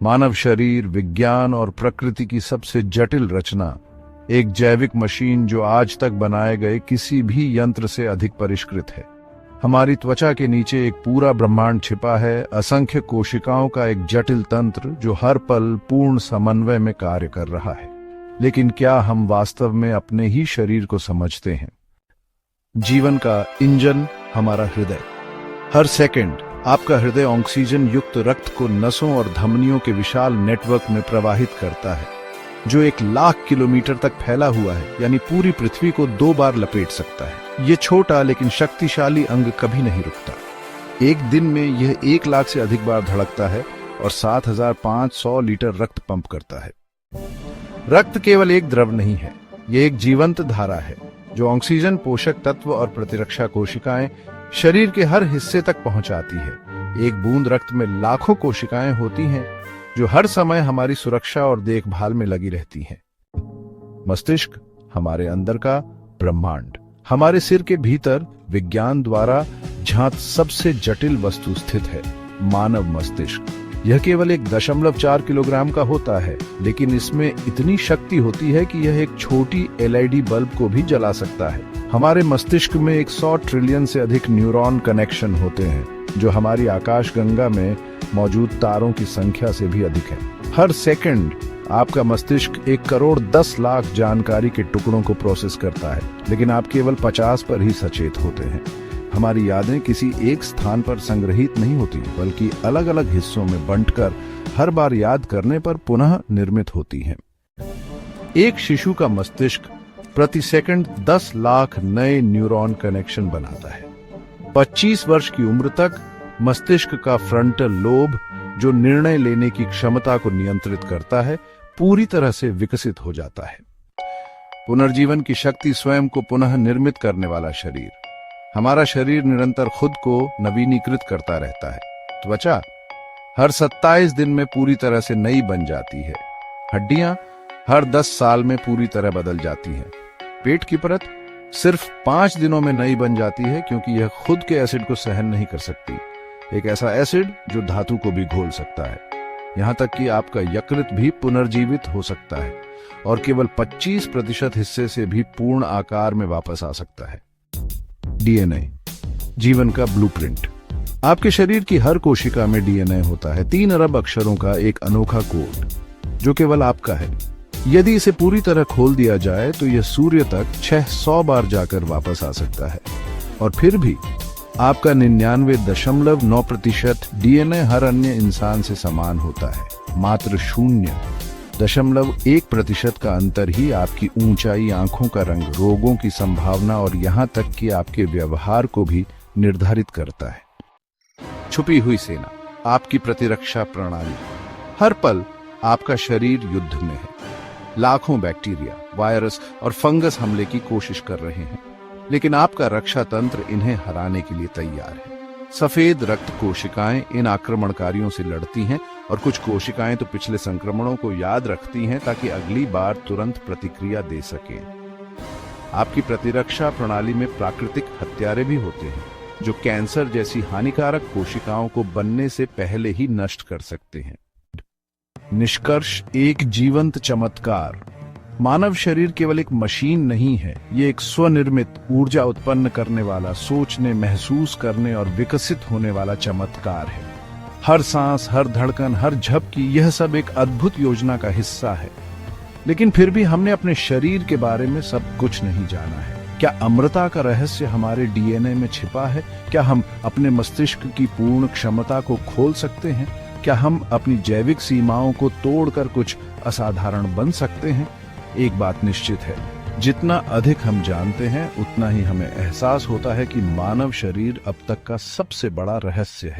मानव शरीर विज्ञान और प्रकृति की सबसे जटिल रचना, एक जैविक मशीन जो आज तक बनाए गए किसी भी यंत्र से अधिक परिष्कृत है। हमारी त्वचा के नीचे एक पूरा ब्रह्मांड छिपा है, असंख्य कोशिकाओं का एक जटिल तंत्र जो हर पल पूर्ण समन्वय में कार्य कर रहा है। लेकिन क्या हम वास्तव में अपने ही शरीर को समझते हैं? जीवन का इंजन हमारा हृदय। हर सेकंड आपका हृदय ऑक्सीजन युक्त रक्त को नसों और धमनियों के विशाल नेटवर्क में प्रवाहित करता है, जो 1,00,000 किलोमीटर तक फैला हुआ है, यानी पूरी पृथ्वी को 2 बार लपेट सकता है। ये छोटा लेकिन शक्तिशाली अंग कभी नहीं रुकता। एक दिन में यह 1,00,000 से अधिक बार धड़कता है और 7,500 लीटर रक्त पंप करता है। रक्त केवल एक द्रव नहीं है, यह एक जीवंत धारा है जो ऑक्सीजन, पोषक तत्व और प्रतिरक्षा कोशिकाएं शरीर के हर हिस्से तक पहुंचाती है। एक बूंद रक्त में लाखों कोशिकाएं होती हैं जो हर समय हमारी सुरक्षा और देखभाल में लगी रहती हैं। मस्तिष्क हमारे अंदर का ब्रह्मांड। हमारे सिर के भीतर विज्ञान द्वारा ज्ञात सबसे जटिल वस्तु स्थित है, मानव मस्तिष्क। यह केवल 1.4 किलोग्राम का होता है, लेकिन इसमें इतनी शक्ति होती है कि यह एक छोटी LED बल्ब को भी जला सकता है। हमारे मस्तिष्क में 100 ट्रिलियन से अधिक न्यूरॉन कनेक्शन होते हैं, जो हमारी आकाशगंगा में मौजूद तारों की संख्या से भी अधिक है। हर सेकंड आपका मस्तिष्क 1,10,00,000 जानकारी के टुकड़ों को प्रोसेस करता है, लेकिन आप केवल 50 पर ही सचेत होते हैं। हमारी यादें किसी एक स्थान पर संग्रहित नहीं होती, बल्कि अलग अलग हिस्सों में बंटकर हर बार याद करने पर पुनः निर्मित होती हैं। एक शिशु का मस्तिष्क प्रति सेकंड 10 लाख नए न्यूरॉन कनेक्शन बनाता है। 25 वर्ष की उम्र तक मस्तिष्क का फ्रंटल लोब, जो निर्णय लेने की क्षमता को नियंत्रित करता है, पूरी तरह से विकसित हो जाता है। पुनर्जीवन की शक्ति, स्वयं को पुनः निर्मित करने वाला शरीर। हमारा शरीर निरंतर खुद को नवीनीकृत करता रहता है। त्वचा हर 27 दिन में पूरी तरह से नई बन जाती है। हड्डियां हर 10 साल में पूरी तरह बदल जाती हैं। पेट की परत सिर्फ 5 दिनों में नई बन जाती है, क्योंकि यह खुद के एसिड को सहन नहीं कर सकती, एक ऐसा एसिड जो धातु को भी घोल सकता है। यहां तक कि आपका यकृत भी पुनर्जीवित हो सकता है और केवल 25% हिस्से से भी पूर्ण आकार में वापस आ सकता है। DNA, जीवन का ब्लूप्रिंट। आपके शरीर की हर कोशिका में DNA होता है, 3 अरब अक्षरों का एक अनोखा कोड जो केवल आपका है। यदि इसे पूरी तरह खोल दिया जाए तो यह सूर्य तक 600 बार जाकर वापस आ सकता है। और फिर भी आपका 99.9% DNA हर अन्य इंसान से समान होता है। मात्र 0.1% का अंतर ही आपकी ऊंचाई, आंखों का रंग, रोगों की संभावना और यहां तक कि आपके व्यवहार को भी निर्धारित करता है। छुपी हुई सेना, आपकी प्रतिरक्षा प्रणाली। हर पल आपका शरीर युद्ध में है। लाखों बैक्टीरिया, वायरस और फंगस हमले की कोशिश कर रहे हैं, लेकिन आपका रक्षा तंत्र इन्हें हराने के लिए तैयार है। सफेद रक्त कोशिकाएं इन आक्रमणकारियों से लड़ती हैं और कुछ कोशिकाएं तो पिछले संक्रमणों को याद रखती हैं ताकि अगली बार तुरंत प्रतिक्रिया दे सकें। आपकी प्रतिरक्षा प्रणाली में प्राकृतिक हत्यारे भी होते हैं, जो कैंसर जैसी हानिकारक कोशिकाओं को बनने से पहले ही नष्ट कर सकते हैं। निष्कर्ष, एक जीवंत चमत्कार। मानव शरीर केवल एक मशीन नहीं है, ये एक स्वनिर्मित, ऊर्जा उत्पन्न करने वाला, सोचने, महसूस करने और विकसित होने वाला चमत्कार है। हर सांस, हर धड़कन, हर झपकी, यह सब एक अद्भुत योजना का हिस्सा है। लेकिन फिर भी हमने अपने शरीर के बारे में सब कुछ नहीं जाना है। क्या अमृता का रहस्य हमारे DNA में छिपा है? क्या हम अपने मस्तिष्क की पूर्ण क्षमता को खोल सकते हैं? क्या हम अपनी जैविक सीमाओं को तोड़कर कुछ असाधारण बन सकते हैं? एक बात निश्चित है, जितना अधिक हम जानते हैं, उतना ही हमें एहसास होता है कि मानव शरीर अब तक का सबसे बड़ा रहस्य है।